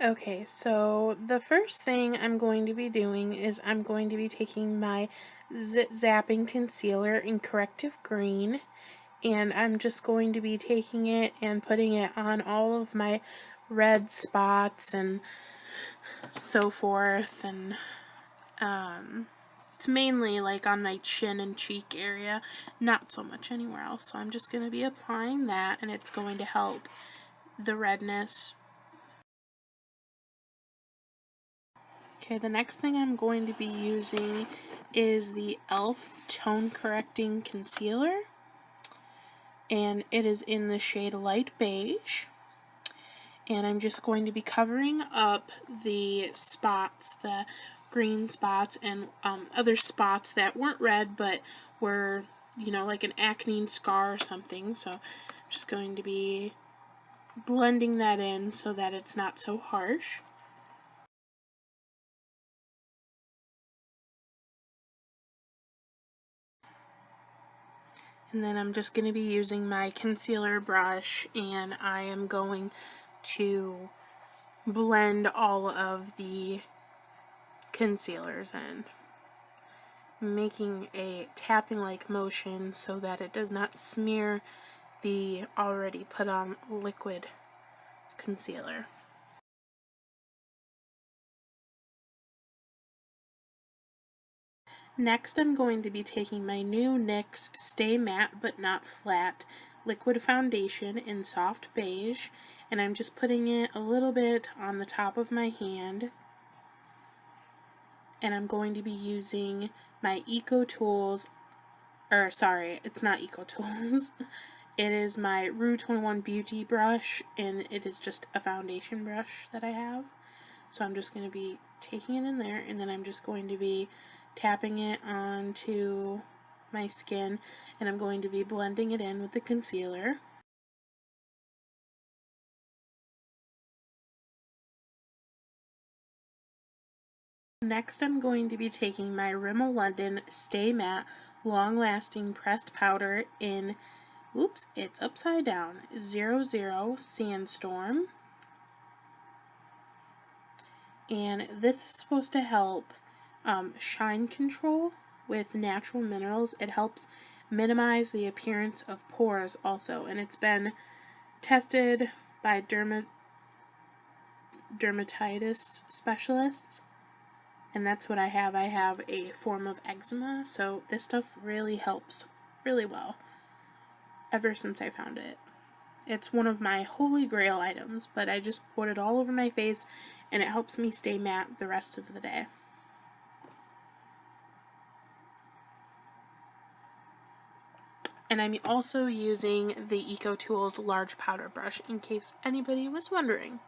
Okay, so the first thing I'm going to be doing is I'm going to be taking my Zit Zapping Concealer in Corrective Green, and I'm just going to be taking it and putting it on all of my red spots and so forth, and it's mainly like on my chin and cheek area, not so much anywhere else. So I'm just going to be applying that, and it's going to help the redness. Okay, the next thing I'm going to be using is the E.L.F. Tone Correcting Concealer, and it is in the shade Light Beige. And I'm just going to be covering up the spots, the green spots, and other spots that weren't red but were, you know, like an acne scar or something. So I'm just going to be blending that in so that it's not so harsh. And then I'm just going to be using my concealer brush, and I am going to blend all of the concealers in, making a tapping like motion so that it does not smear the already put on liquid concealer. Next, I'm going to be taking my new NYX Stay Matte But Not Flat liquid foundation in soft beige, and I'm just putting it a little bit on the top of my hand, and I'm going to be using my Eco Tools, or sorry, it's not Eco Tools, it is my Rue 21 Beauty brush, and it is just a foundation brush that I have. So I'm just going to be taking it in there, and then I'm just going to be tapping it onto my skin, and I'm going to be blending it in with the concealer. Next, I'm going to be taking my Rimmel London Stay Matte Long Lasting Pressed Powder in, oops, it's upside down, 00 Sandstorm. And this is supposed to help shine control with natural minerals. It helps minimize the appearance of pores also, and it's been tested by dermatitis specialists, and that's what I have. I have a form of eczema, so this stuff really helps really well ever since I found it. It's one of my holy grail items, but I just put it all over my face, and it helps me stay matte the rest of the day. And I'm also using the Eco Tools large powder brush in case anybody was wondering.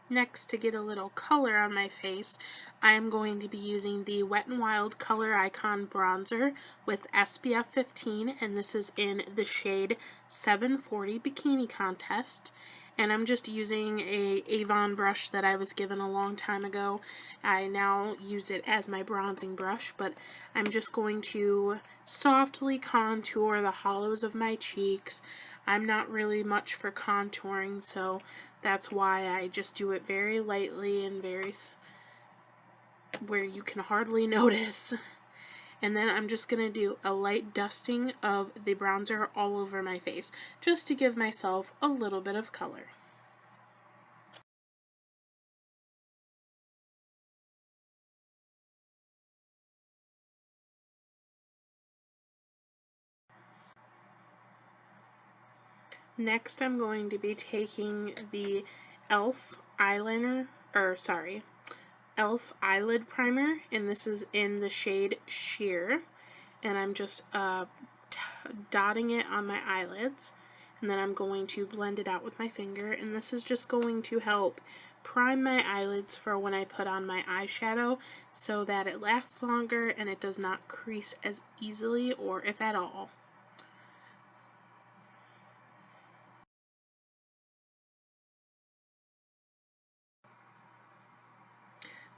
Next, to get a little color on my face, I am going to be using the Wet n Wild ColorIcon Bronzer with SPF 15, and this is in the shade 740 Bikini Contest. And I'm just using a Avon brush that I was given a long time ago. I now use it as my bronzing brush, but I'm just going to softly contour the hollows of my cheeks. I'm not really much for contouring, so that's why I just do it very lightly and very where you can hardly notice. And then I'm just going to do a light dusting of the bronzer all over my face, just to give myself a little bit of color. Next, I'm going to be taking the E.L.F. eyeliner, E.L.F. eyelid primer, and this is in the shade Sheer, and I'm just dotting it on my eyelids, and then I'm going to blend it out with my finger, and this is just going to help prime my eyelids for when I put on my eyeshadow so that it lasts longer and it does not crease as easily, or if at all.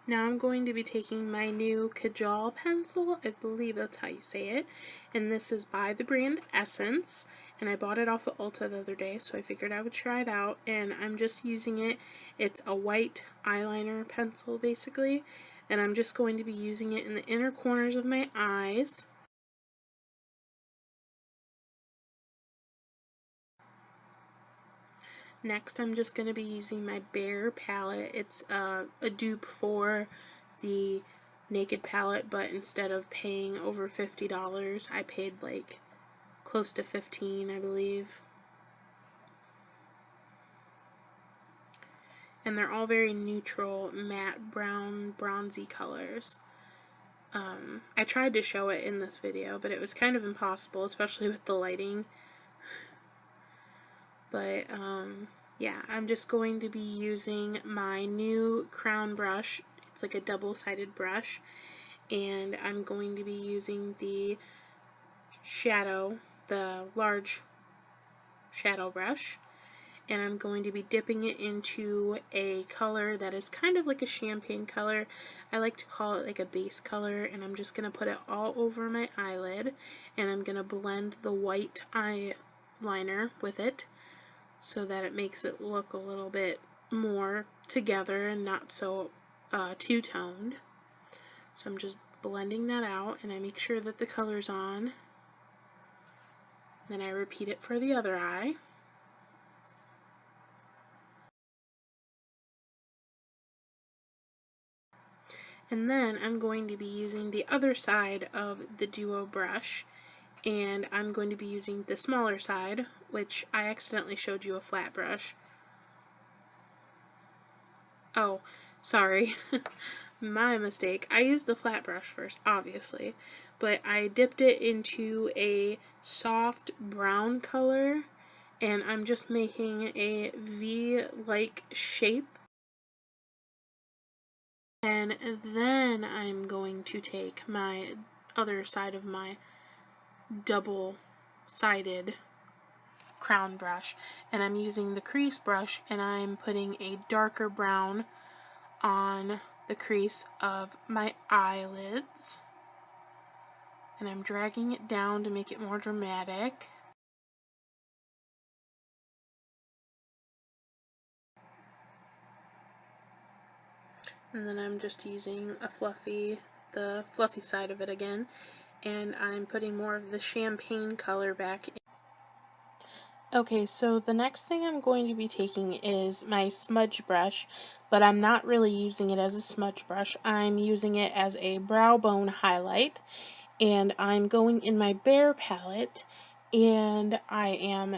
Now I'm going to be taking my new Kajal pencil, I believe that's how you say it, and this is by the brand Essence, and I bought it off of Ulta the other day, so I figured I would try it out, and I'm just using it. It's a white eyeliner pencil, basically, and I'm just going to be using it in the inner corners of my eyes. Next, I'm just going to be using my Bare palette. It's a dupe for the Naked palette, but instead of paying over $50, I paid like close to $15, I believe. And they're all very neutral, matte, brown, bronzy colors. I tried to show it in this video, but it was kind of impossible, especially with the lighting. But, yeah, I'm just going to be using my new crown brush. It's like a double-sided brush. And I'm going to be using the large shadow brush. And I'm going to be dipping it into a color that is kind of like a champagne color. I like to call it like a base color, and I'm just going to put it all over my eyelid, and I'm going to blend the white eyeliner with it so that it makes it look a little bit more together and not so two-toned. So I'm just blending that out, and I make sure that the color's on. Then I repeat it for the other eye. And then I'm going to be using the other side of the duo brush, and I'm going to be using the smaller side, which I accidentally showed you a flat brush. Oh, sorry. My mistake. I used the flat brush first, obviously, but I dipped it into a soft brown color, and I'm just making a V-like shape. And then I'm going to take my other side of my double-sided crown brush, and I'm using the crease brush, and I'm putting a darker brown on the crease of my eyelids, and I'm dragging it down to make it more dramatic. And then I'm just using the fluffy side of it again, and I'm putting more of the champagne color back in. Okay, so the next thing I'm going to be taking is my smudge brush, but I'm not really using it as a smudge brush. I'm using it as a brow bone highlight, and I'm going in my Bare palette, and I am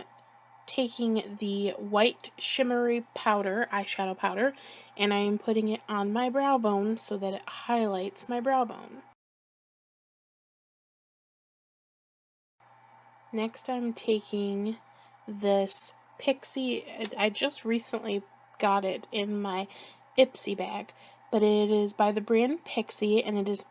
taking the white shimmery powder, eyeshadow powder, and I am putting it on my brow bone so that it highlights my brow bone. Next, I'm taking this Pixie. I just recently got it in my Ipsy bag, but it is by the brand Pixie, and it is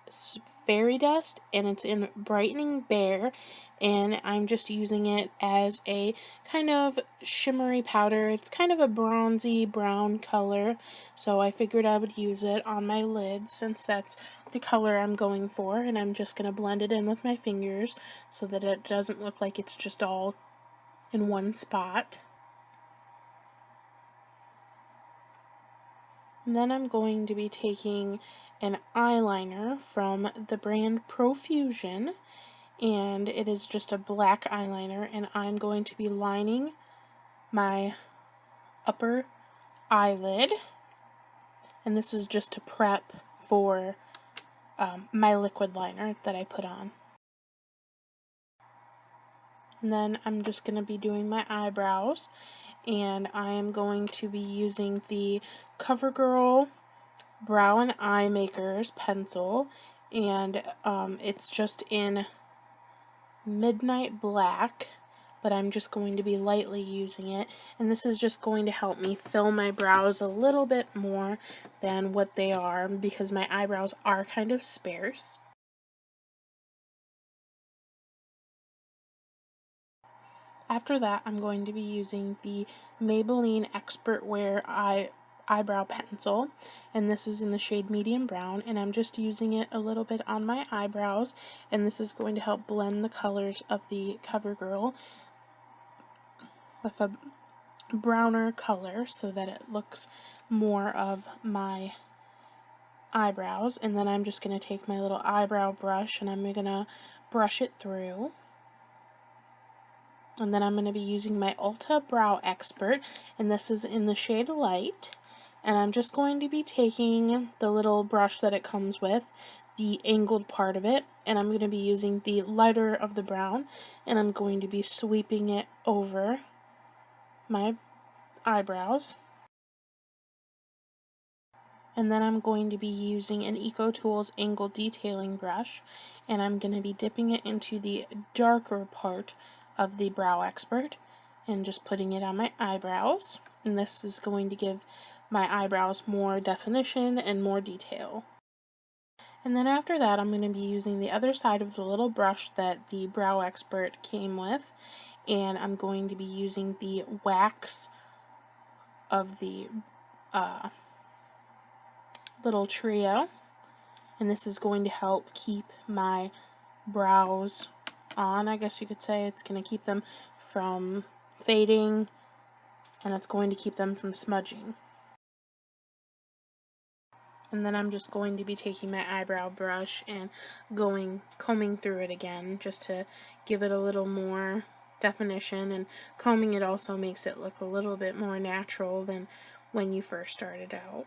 fairy dust, and it's in Brightening Bare, and I'm just using it as a kind of shimmery powder. It's kind of a bronzy brown color, so I figured I would use it on my lids since that's the color I'm going for, and I'm just going to blend it in with my fingers so that it doesn't look like it's just all in one spot. And then I'm going to be taking an eyeliner from the brand Profusion, and it is just a black eyeliner, and I'm going to be lining my upper eyelid, and this is just to prep for my liquid liner that I put on. And then I'm just going to be doing my eyebrows, and I am going to be using the CoverGirl Brow and Eye Makers pencil, and it's just in Midnight Black, but I'm just going to be lightly using it, and this is just going to help me fill my brows a little bit more than what they are because my eyebrows are kind of sparse. After that, I'm going to be using the Maybelline Expert Wear eyebrow pencil, and this is in the shade medium brown, and I'm just using it a little bit on my eyebrows, and this is going to help blend the colors of the CoverGirl with a browner color so that it looks more of my eyebrows. And then I'm just going to take my little eyebrow brush and I'm going to brush it through. And then I'm going to be using my Ulta Brow Expert, and this is in the shade Light. And I'm just going to be taking the little brush that it comes with, the angled part of it, and I'm going to be using the lighter of the brown, and I'm going to be sweeping it over my eyebrows. And then I'm going to be using an EcoTools angled detailing brush, and I'm going to be dipping it into the darker part of the Brow Expert and just putting it on my eyebrows. And this is going to give my eyebrows more definition and more detail. And then after that, I'm going to be using the other side of the little brush that the Brow Expert came with, and I'm going to be using the wax of the little trio, and this is going to help keep my brows on, I guess you could say. It's going to keep them from fading, and it's going to keep them from smudging. And then I'm just going to be taking my eyebrow brush and combing through it again just to give it a little more definition, and combing it also makes it look a little bit more natural than when you first started out.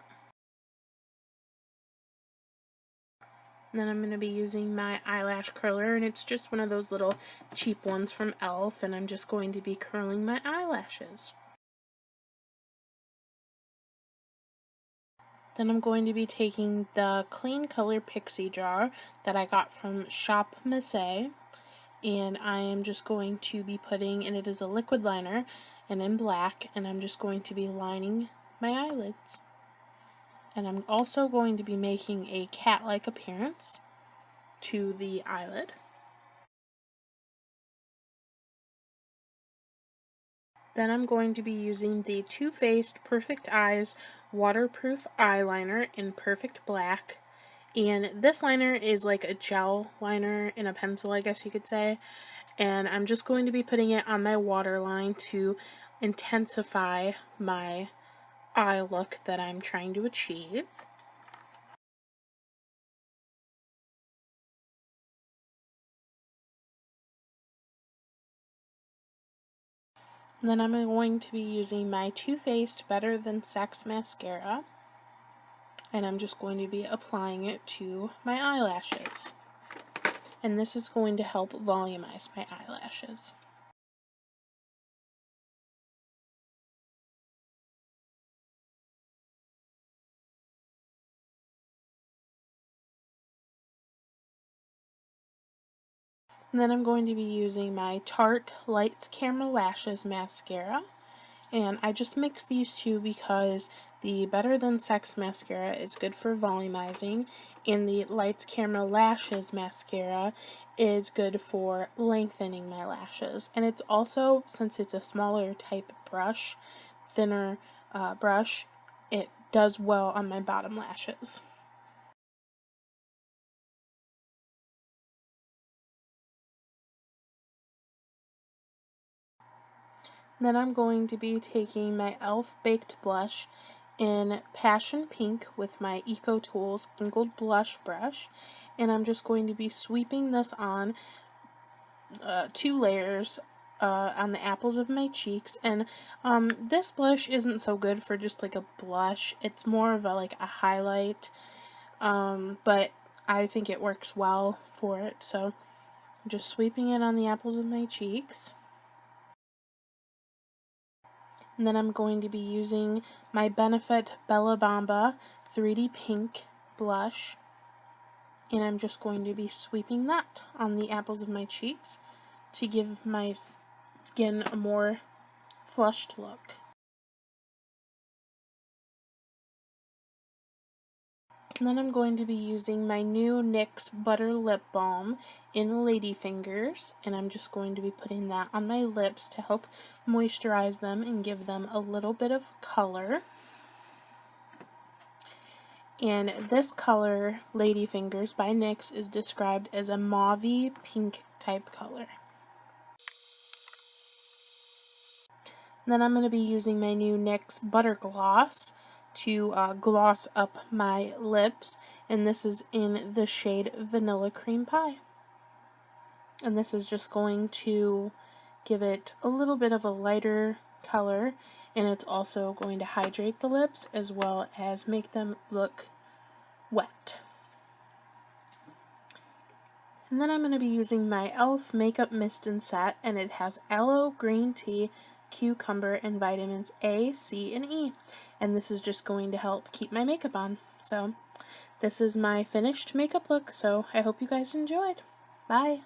And then I'm going to be using my eyelash curler, and it's just one of those little cheap ones from E.L.F, and I'm just going to be curling my eyelashes. Then I'm going to be taking the Clean Color Pixie jar that I got from Shop Missy, and I am just going to be putting, and it is a liquid liner and in black, and I'm just going to be lining my eyelids. And I'm also going to be making a cat-like appearance to the eyelid. Then I'm going to be using the Too Faced Perfect Eyes Waterproof Eyeliner in Perfect Black. And this liner is like a gel liner in a pencil, I guess you could say. And I'm just going to be putting it on my waterline to intensify my eye look that I'm trying to achieve. And then I'm going to be using my Too Faced Better Than Sex mascara, and I'm just going to be applying it to my eyelashes. And this is going to help volumize my eyelashes. And then I'm going to be using my Tarte Lights Camera Lashes mascara, and I just mix these two because the Better Than Sex mascara is good for volumizing, and the Lights Camera Lashes mascara is good for lengthening my lashes. And it's also, since it's a smaller type brush, thinner brush, it does well on my bottom lashes. Then I'm going to be taking my E.L.F. Baked Blush in Passion Pink with my EcoTools Angled Blush Brush, and I'm just going to be sweeping this on 2 layers on the apples of my cheeks. And this blush isn't so good for just like a blush. It's more of a highlight, but I think it works well for it. So I'm just sweeping it on the apples of my cheeks. And then I'm going to be using my Benefit Bella Bamba 3D Pink blush, and I'm just going to be sweeping that on the apples of my cheeks to give my skin a more flushed look. And then I'm going to be using my new NYX Butter Lip Balm in Ladyfingers, and I'm just going to be putting that on my lips to help moisturize them and give them a little bit of color. And this color, Ladyfingers by NYX, is described as a mauvey pink type color. Then I'm going to be using my new NYX Butter Gloss to gloss up my lips, and this is in the shade Vanilla Cream Pie. And this is just going to give it a little bit of a lighter color, and it's also going to hydrate the lips as well as make them look wet. And then I'm going to be using my E.L.F. Makeup Mist and Set, and it has aloe, green tea, cucumber, and vitamins A, C, and E. And this is just going to help keep my makeup on. So this is my finished makeup look, so I hope you guys enjoyed. Bye!